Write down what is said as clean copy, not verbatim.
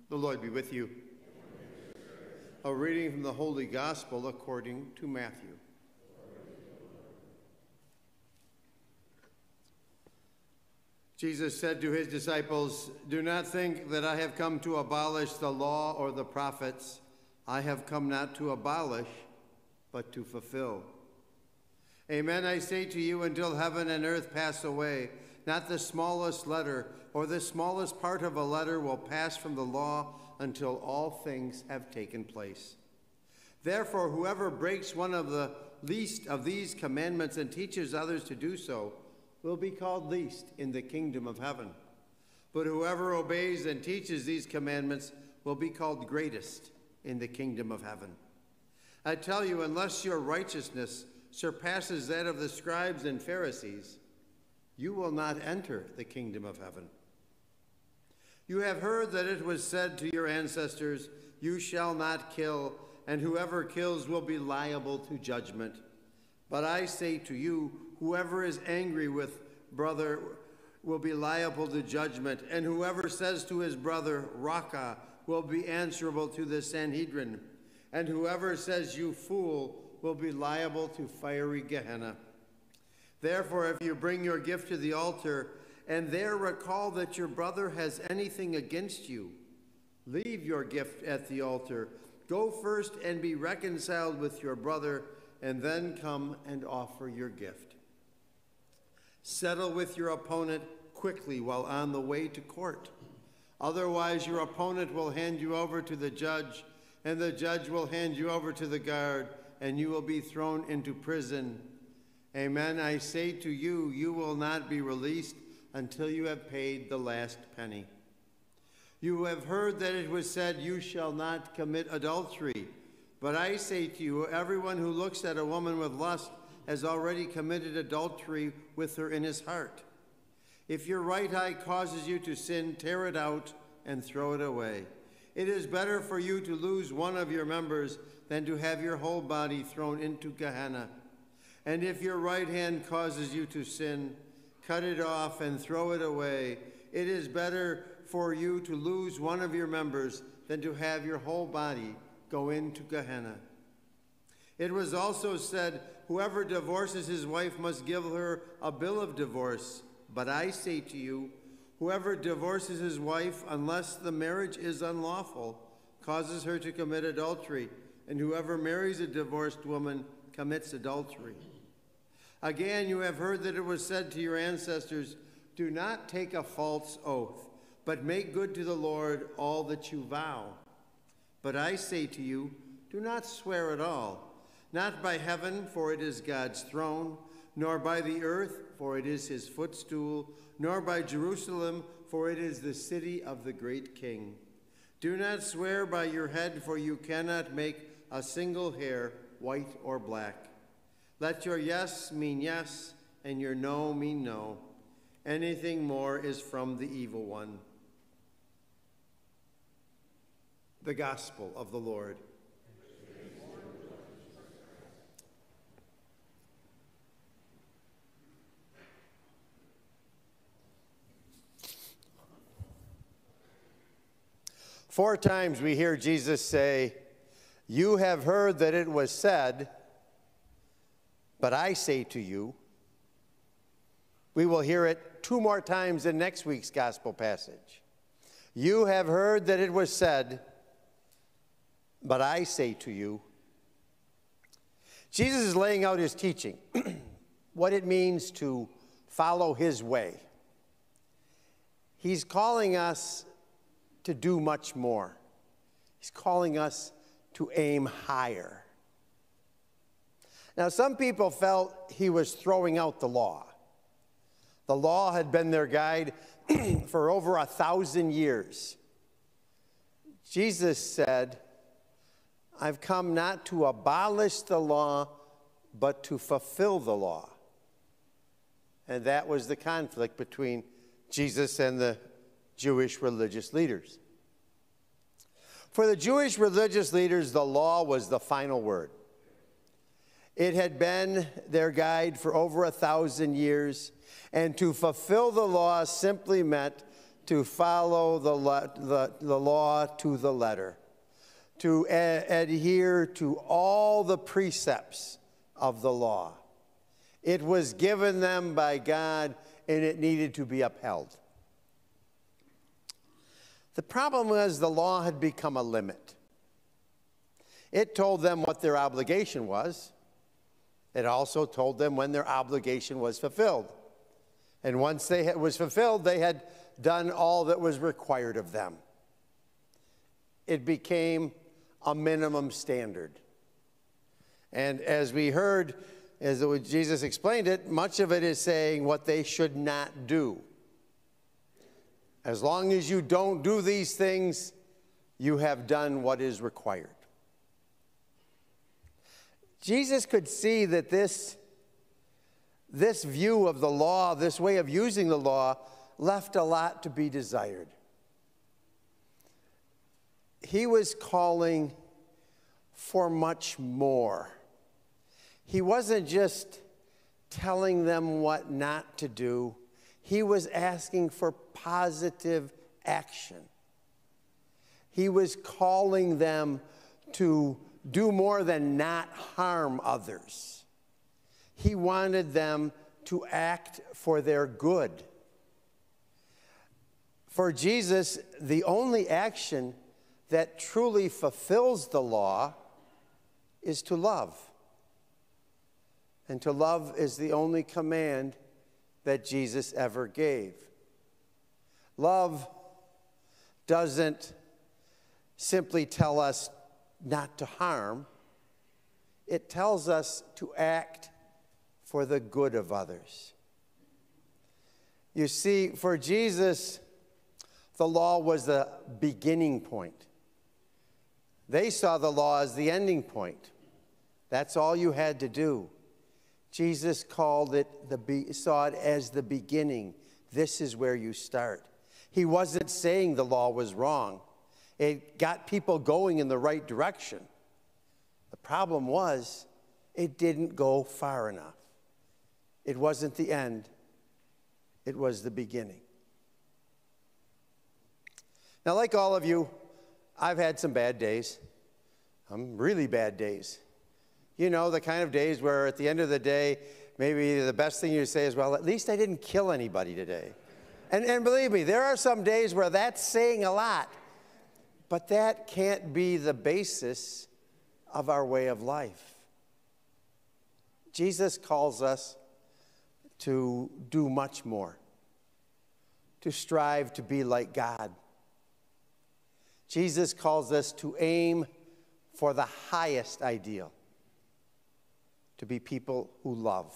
The Lord be with you. A reading from the Holy Gospel according to Matthew. Jesus said to his disciples, "Do not think that I have come to abolish the law or the prophets. I have come not to abolish, but to fulfill. Amen, I say to you, until heaven and earth pass away, not the smallest letter or the smallest part of a letter will pass from the law until all things have taken place. Therefore, whoever breaks one of the least of these commandments and teaches others to do so will be called least in the kingdom of heaven. But whoever obeys and teaches these commandments will be called greatest in the kingdom of heaven. I tell you, unless your righteousness surpasses that of the scribes and Pharisees, you will not enter the kingdom of heaven. You have heard that it was said to your ancestors, 'You shall not kill, and whoever kills will be liable to judgment.' But I say to you, whoever is angry with brother will be liable to judgment, and whoever says to his brother, 'Raca,' will be answerable to the Sanhedrin, and whoever says, 'You fool,' will be liable to fiery Gehenna. Therefore, if you bring your gift to the altar, and there recall that your brother has anything against you, leave your gift at the altar. Go first and be reconciled with your brother, and then come and offer your gift. Settle with your opponent quickly while on the way to court. Otherwise, your opponent will hand you over to the judge, and the judge will hand you over to the guard, and you will be thrown into prison. Amen, I say to you, you will not be released until you have paid the last penny. You have heard that it was said, 'You shall not commit adultery.' But I say to you, everyone who looks at a woman with lust has already committed adultery with her in his heart. If your right eye causes you to sin, tear it out and throw it away. It is better for you to lose one of your members than to have your whole body thrown into Gehenna. And if your right hand causes you to sin, cut it off and throw it away. It is better for you to lose one of your members than to have your whole body go into Gehenna. It was also said, 'Whoever divorces his wife must give her a bill of divorce.' But I say to you, whoever divorces his wife, unless the marriage is unlawful, causes her to commit adultery, and whoever marries a divorced woman commits adultery. Again, you have heard that it was said to your ancestors, 'Do not take a false oath, but make good to the Lord all that you vow.' But I say to you, do not swear at all, not by heaven, for it is God's throne, nor by the earth, for it is his footstool, nor by Jerusalem, for it is the city of the great King. Do not swear by your head, for you cannot make a single hair white or black. Let your yes mean yes, and your no mean no. Anything more is from the evil one." The Gospel of the Lord. Four times we hear Jesus say, "You have heard that it was said, but I say to you." We will hear it two more times in next week's gospel passage. "You have heard that it was said, but I say to you." Jesus is laying out his teaching, what it means to follow his way. He's calling us to do much more. He's calling us to aim higher. Now, some people felt he was throwing out the law. The law had been their guide for over 1,000 years. Jesus said, "I've come not to abolish the law, but to fulfill the law." And that was the conflict between Jesus and the Jewish religious leaders. For the Jewish religious leaders, the law was the final word. It had been their guide for over 1,000 years, and to fulfill the law simply meant to follow the law to the letter, to adhere to all the precepts of the law. It was given them by God, and it needed to be upheld. The problem was the law had become a limit. It told them what their obligation was. It also told them when their obligation was fulfilled. And once it was fulfilled, they had done all that was required of them. It became a minimum standard. And as we heard, as Jesus explained it, much of it is saying what they should not do. As long as you don't do these things, you have done what is required. Jesus could see that this view of the law, this way of using the law, left a lot to be desired. He was calling for much more. He wasn't just telling them what not to do. He was asking for positive action. He was calling them to do more than not harm others. He wanted them to act for their good. For Jesus, the only action that truly fulfills the law is to love. And to love is the only command that Jesus ever gave. Love doesn't simply tell us not to harm. It tells us to act for the good of others. You see, for Jesus, the law was the beginning point. They saw the law as the ending point. That's all you had to do. Jesus saw it as the beginning. This is where you start. He wasn't saying the law was wrong. It got people going in the right direction. The problem was, it didn't go far enough. It wasn't the end. It was the beginning. Now, like all of you, I've had some bad days. Really bad days. You know, the kind of days where at the end of the day, maybe the best thing you say is, well, at least I didn't kill anybody today. And believe me, there are some days where that's saying a lot. But that can't be the basis of our way of life. Jesus calls us to do much more, to strive to be like God. Jesus calls us to aim for the highest ideal, to be people who love.